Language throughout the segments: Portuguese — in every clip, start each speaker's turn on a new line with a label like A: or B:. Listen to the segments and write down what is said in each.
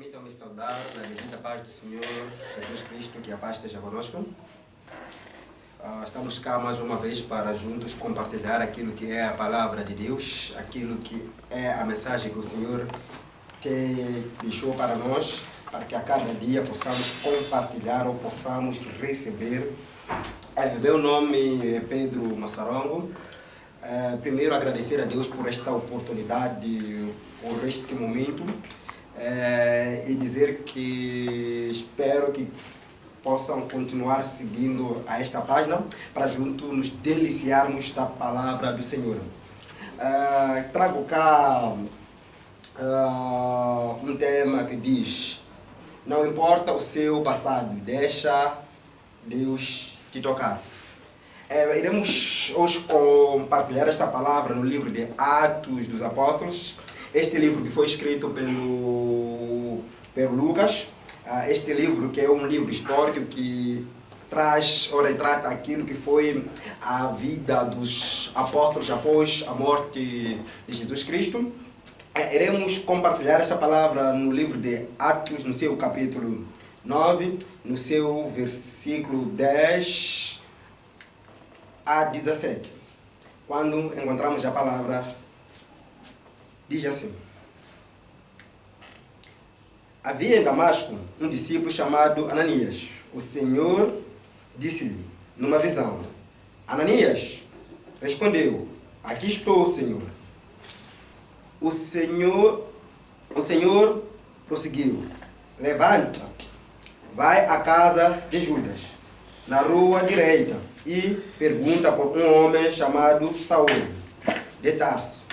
A: Permitam-me saudar na devida paz do Senhor Jesus Cristo, que a paz esteja conosco. Estamos cá mais uma vez para juntos compartilhar aquilo que é a palavra de Deus, aquilo que é a mensagem que o Senhor deixou para nós, para que a cada dia possamos compartilhar ou possamos receber. Meu nome é Pedro Massarongo. Primeiro agradecer a Deus por esta oportunidade, por este momento, e dizer que espero que possam continuar seguindo a esta página para juntos nos deliciarmos da palavra do Senhor. Trago cá um tema que diz: não importa o seu passado, deixa Deus te tocar. Iremos hoje compartilhar esta palavra no livro de Atos dos Apóstolos, este livro que foi escrito pelo Lucas. Este livro, que é um livro histórico que traz ou retrata aquilo que foi a vida dos apóstolos após a morte de Jesus Cristo. Iremos compartilhar esta palavra no livro de Atos, no seu capítulo 9, no seu versículo 10 a 17. Quando encontramos a palavra, diz assim: havia em Damasco um discípulo chamado Ananias. O Senhor disse-lhe numa visão: Ananias. Respondeu: aqui estou, Senhor. O Senhor prosseguiu: levanta, vai à casa de Judas, na rua direita, e pergunta por um homem chamado Saul, de Tarso,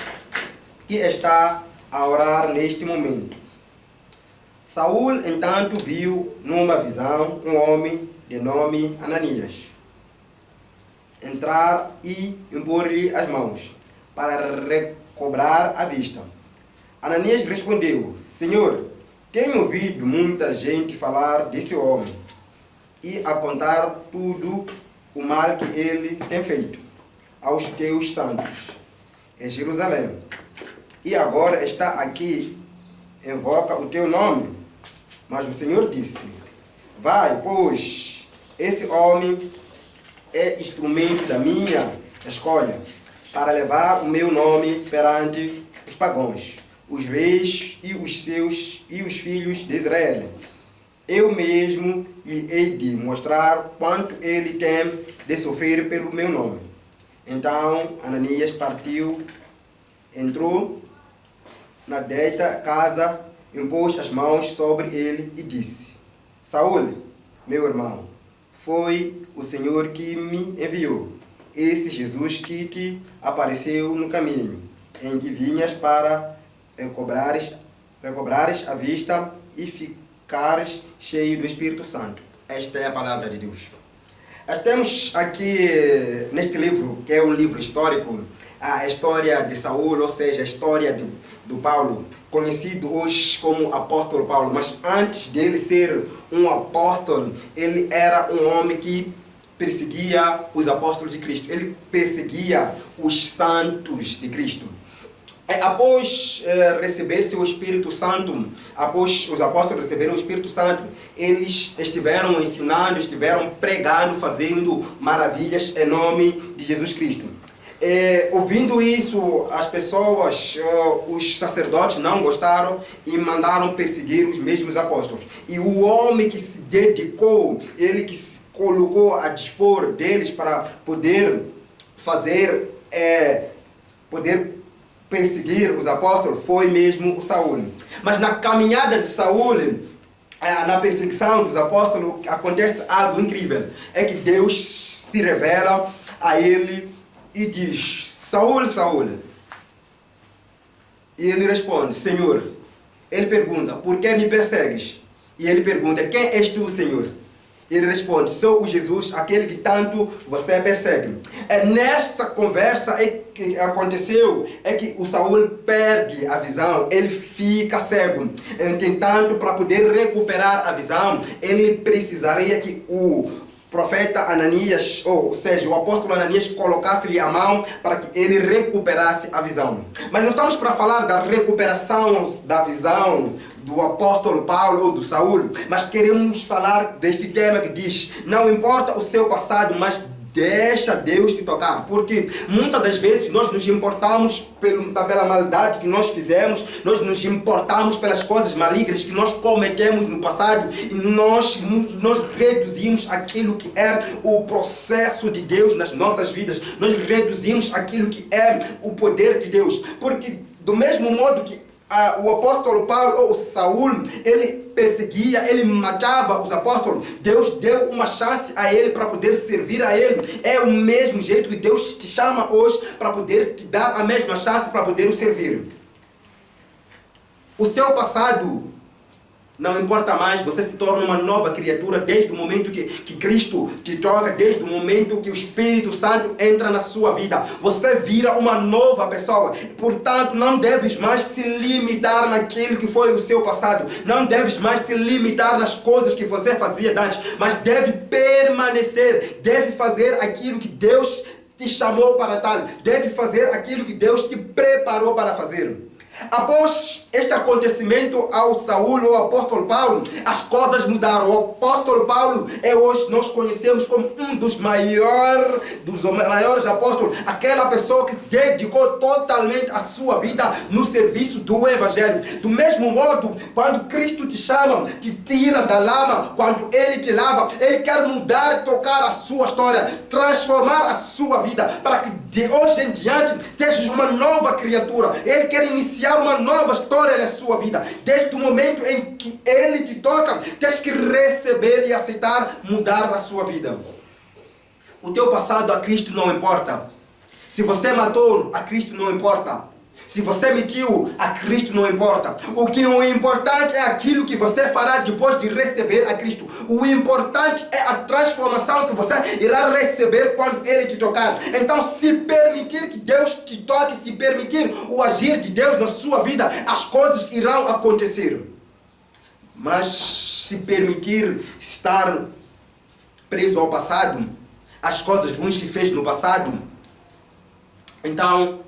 A: que está a orar neste momento. Saul, entanto, viu numa visão um homem de nome Ananias entrar e impor-lhe as mãos para recobrar a vista. Ananias respondeu: Senhor, tenho ouvido muita gente falar desse homem e a contar tudo o mal que ele tem feito aos teus santos em Jerusalém. E agora está aqui, invoca o teu nome. Mas o Senhor disse: vai, pois esse homem é instrumento da minha escolha para levar o meu nome perante os pagãos, os reis e os filhos de Israel. Eu mesmo lhe hei de mostrar quanto ele tem de sofrer pelo meu nome. Então Ananias partiu, entrou na dita casa, impôs as mãos sobre ele e disse: Saul, meu irmão, foi o Senhor que me enviou, esse Jesus que te apareceu no caminho, em que vinhas para recobrares a vista e ficares cheio do Espírito Santo. Esta é a palavra de Deus. Nós temos aqui neste livro, que é um livro histórico, a história de Saul, ou seja, a história do Paulo, conhecido hoje como apóstolo Paulo. Mas antes dele ser um apóstolo, ele era um homem que perseguia os apóstolos de Cristo. Ele perseguia os santos de Cristo. Após receber-se o Espírito Santo, após os apóstolos receberem o Espírito Santo, eles estiveram ensinando, estiveram pregando, fazendo maravilhas em nome de Jesus Cristo. Ouvindo isso, as pessoas, os sacerdotes não gostaram e mandaram perseguir os mesmos apóstolos. E o homem que se dedicou, ele que se colocou a dispor deles para poder fazer, poder perseguir os apóstolos, foi mesmo o Saul. Mas na caminhada de Saul, na perseguição dos apóstolos, acontece algo incrível. É que Deus se revela a ele e diz: Saul, Saul. E ele responde: Senhor. Ele pergunta: por que me persegues? E ele pergunta: quem és tu, Senhor? Ele responde: sou o Jesus, aquele que tanto você persegue. Nesta conversa que aconteceu, é que o Saul perde a visão, ele fica cego. Entretanto, para poder recuperar a visão, ele precisaria que profeta Ananias, ou seja, o apóstolo Ananias colocasse-lhe a mão para que ele recuperasse a visão. Mas não estamos para falar da recuperação da visão do apóstolo Paulo ou do Saul, mas queremos falar deste tema que diz: não importa o seu passado, mas deixa Deus te tocar. Porque muitas das vezes nós nos importamos pela maldade que nós fizemos, nós nos importamos pelas coisas malignas que nós cometemos no passado, e nós reduzimos aquilo que é o processo de Deus nas nossas vidas, nós reduzimos aquilo que é o poder de Deus. Porque do mesmo modo que o apóstolo Paulo ou Saul, ele perseguia, ele matava os apóstolos, Deus deu uma chance a ele para poder servir a ele. É o mesmo jeito que Deus te chama hoje para poder te dar a mesma chance para poder o servir. O seu passado não importa mais, você se torna uma nova criatura desde o momento que Cristo te toca, desde o momento que o Espírito Santo entra na sua vida. Você vira uma nova pessoa. Portanto, não deves mais se limitar naquilo que foi o seu passado. Não deves mais se limitar nas coisas que você fazia antes, mas deve permanecer, deve fazer aquilo que Deus te chamou para tal, deve fazer aquilo que Deus te preparou para fazer. Após este acontecimento ao Saul, o apóstolo Paulo, as coisas mudaram. O apóstolo Paulo é hoje nós conhecemos como um dos maiores apóstolos, aquela pessoa que dedicou totalmente a sua vida no serviço do Evangelho. Do mesmo modo, quando Cristo te chama, te tira da lama, quando Ele te lava, Ele quer mudar, trocar a sua história, transformar a sua vida, para que de hoje em diante sejas uma nova criatura. Ele quer iniciar uma nova história na sua vida. Desde o momento em que Ele te toca, tens que receber e aceitar mudar a sua vida. O teu passado a Cristo não importa. Se você matou, a Cristo não importa. Se você mentiu, a Cristo não importa. O importante é aquilo que você fará depois de receber a Cristo. O importante é a transformação que você irá receber quando Ele te tocar. Então, se permitir que Deus te toque, se permitir o agir de Deus na sua vida, as coisas irão acontecer. Mas se permitir estar preso ao passado, as coisas ruins que fez no passado, então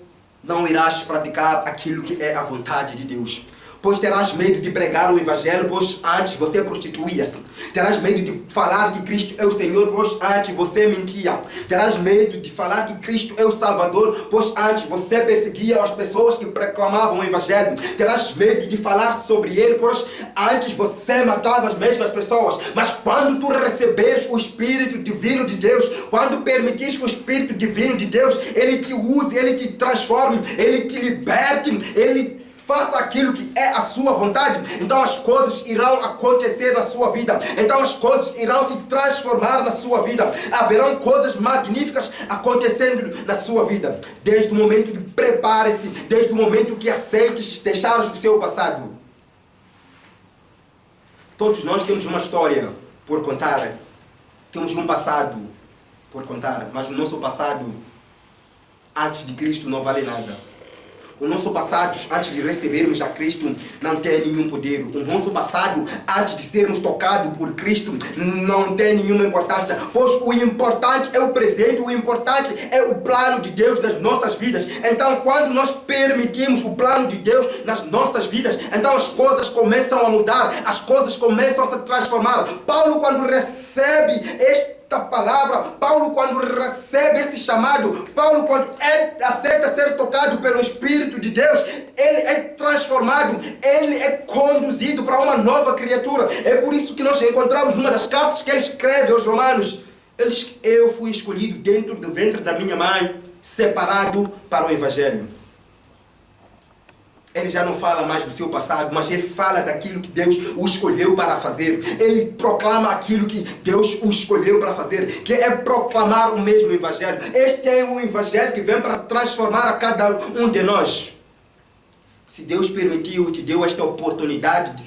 A: não irás praticar aquilo que é a vontade de Deus. Pois terás medo de pregar o Evangelho, pois antes você prostituía-se. Terás medo de falar que Cristo é o Senhor, pois antes você mentia. Terás medo de falar que Cristo é o Salvador, pois antes você perseguia as pessoas que proclamavam o Evangelho. Terás medo de falar sobre Ele, pois antes você matava as mesmas pessoas. Mas quando tu receberes o Espírito Divino de Deus, quando permitires que o Espírito Divino de Deus, Ele te use, Ele te transforme, Ele te liberte, Ele faça aquilo que é a sua vontade, então as coisas irão acontecer na sua vida. Então as coisas irão se transformar na sua vida. Haverão coisas magníficas acontecendo na sua vida. Desde o momento que prepare-se, desde o momento que aceites deixar o seu passado. Todos nós temos uma história por contar. Temos um passado por contar. Mas o nosso passado antes de Cristo não vale nada. O nosso passado, antes de recebermos a Cristo, não tem nenhum poder. O nosso passado, antes de sermos tocados por Cristo, não tem nenhuma importância. Pois o importante é o presente, o importante é o plano de Deus nas nossas vidas. Então, quando nós permitimos o plano de Deus nas nossas vidas, então as coisas começam a mudar, as coisas começam a se transformar. Paulo, quando recebe esta palavra, Paulo, quando recebe esse chamado, Paulo, quando aceita ser tocado pelo Espírito de Deus, ele é transformado, ele é conduzido para uma nova criatura. É por isso que nós encontramos numa das cartas que ele escreve aos Romanos: eu fui escolhido dentro do ventre da minha mãe, separado para o Evangelho. Ele já não fala mais do seu passado, mas ele fala daquilo que Deus o escolheu para fazer. Ele proclama aquilo que Deus o escolheu para fazer, que é proclamar o mesmo Evangelho. Este é o Evangelho que vem para transformar a cada um de nós. Se Deus permitiu, te deu esta oportunidade de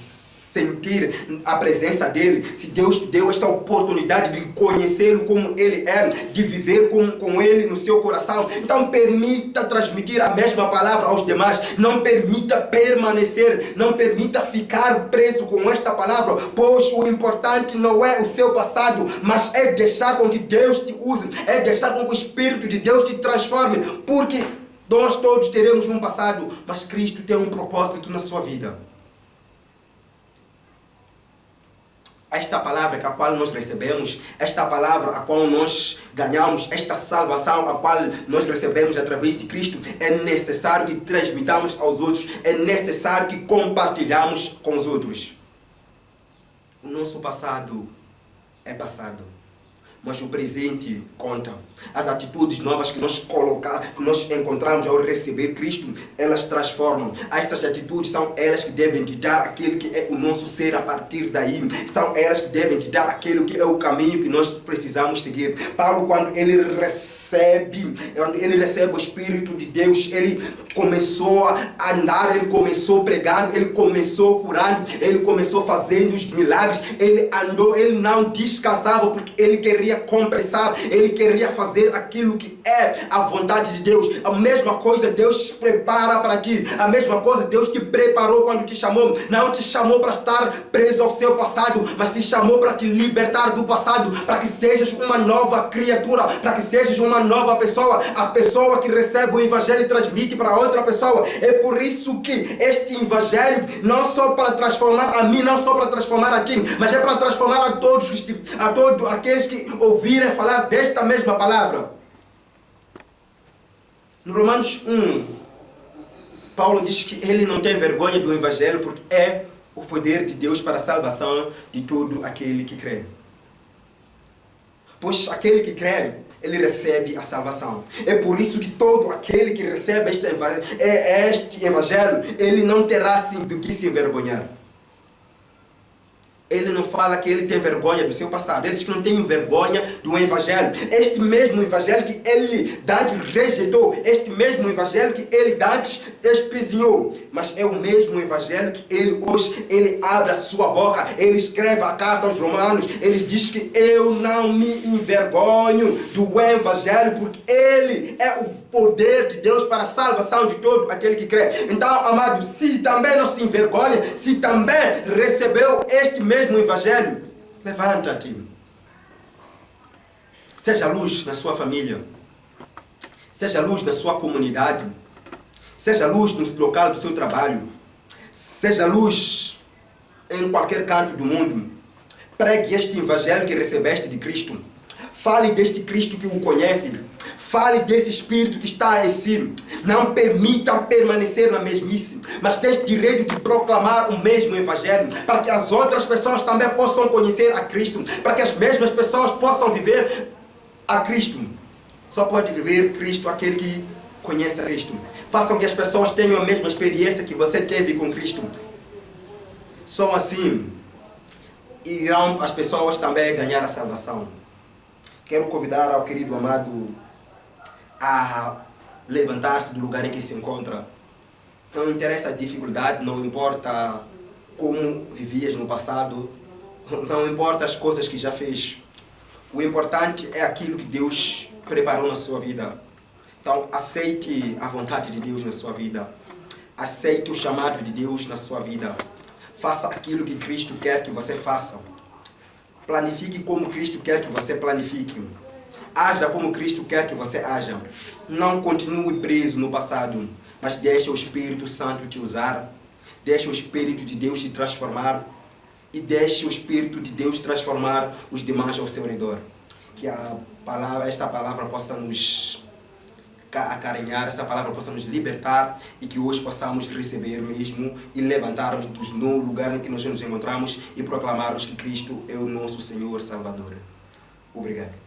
A: sentir a presença dele, se Deus te deu esta oportunidade de conhecê-lo como ele é, de viver com ele no seu coração, então permita transmitir a mesma palavra aos demais. Não permita permanecer, não permita ficar preso com esta palavra, pois o importante não é o seu passado, mas é deixar com que Deus te use, é deixar com que o Espírito de Deus te transforme, porque nós todos teremos um passado, mas Cristo tem um propósito na sua vida. Esta palavra a qual nós recebemos, esta palavra a qual nós ganhamos, esta salvação a qual nós recebemos através de Cristo, é necessário que transmitamos aos outros, é necessário que compartilhamos com os outros. O nosso passado é passado, mas o presente conta. As atitudes novas que nós encontramos ao receber Cristo, elas transformam. Essas atitudes são elas que devem te dar aquilo que é o nosso ser a partir daí. São elas que devem te dar aquilo que é o caminho que nós precisamos seguir. Paulo, quando ele recebe o Espírito de Deus, ele começou a andar, ele começou pregando, ele começou curando, ele começou fazendo os milagres, ele andou, ele não descansava porque ele queria compensar, ele queria fazer aquilo que é a vontade de Deus. A mesma coisa Deus prepara para ti, a mesma coisa Deus te preparou quando te chamou. Não te chamou para estar preso ao seu passado, mas te chamou para te libertar do passado, para que sejas uma nova criatura, para que sejas uma nova pessoa, a pessoa que recebe o Evangelho e transmite para outra pessoa. É por isso que este Evangelho não só para transformar a mim, não só para transformar a ti, mas é para transformar a todos aqueles que ouvirem falar desta mesma palavra. No Romanos 1, Paulo diz que ele não tem vergonha do Evangelho porque é o poder de Deus para a salvação de todo aquele que crê. Pois aquele que crê, ele recebe a salvação. É por isso que todo aquele que recebe este Evangelho, ele não terá assim do que se envergonhar. Ele não fala que ele tem vergonha do seu passado. Ele diz que não tem vergonha do Evangelho. Este mesmo Evangelho que ele antes rejeitou, este mesmo Evangelho que ele antes espezinhou, mas é o mesmo Evangelho que ele hoje, ele abre a sua boca, ele escreve a carta aos Romanos, ele diz que eu não me envergonho do Evangelho, porque ele é o poder de Deus para a salvação de todo aquele que crê. Então, amado, se também não se envergonha, se também recebeu este mesmo Evangelho, levanta-te. Seja luz na sua família, seja luz na sua comunidade, seja luz no local do seu trabalho, seja luz em qualquer canto do mundo. Pregue este Evangelho que recebeste de Cristo. Fale deste Cristo que o conhece. Fale desse Espírito que está em si. Não permita permanecer na mesmice, mas tens direito de proclamar o mesmo Evangelho, para que as outras pessoas também possam conhecer a Cristo, para que as mesmas pessoas possam viver a Cristo. Só pode viver Cristo aquele que conhece a Cristo. Façam que as pessoas tenham a mesma experiência que você teve com Cristo. Só assim irão as pessoas também ganhar a salvação. Quero convidar ao querido amado a levantar-se do lugar em que se encontra. Não interessa a dificuldade, não importa como vivias no passado, não importa as coisas que já fez. O importante é aquilo que Deus preparou na sua vida. Então, aceite a vontade de Deus na sua vida. Aceite o chamado de Deus na sua vida. Faça aquilo que Cristo quer que você faça. Planifique como Cristo quer que você planifique. Haja como Cristo quer que você haja. Não continue preso no passado, mas deixe o Espírito Santo te usar. Deixe o Espírito de Deus te transformar. E deixe o Espírito de Deus transformar os demais ao seu redor. Que esta palavra possa nos acarinhar, essa palavra possa nos libertar e que hoje possamos receber mesmo e levantarmos no lugar em que nós nos encontramos e proclamarmos que Cristo é o nosso Senhor Salvador. Obrigado.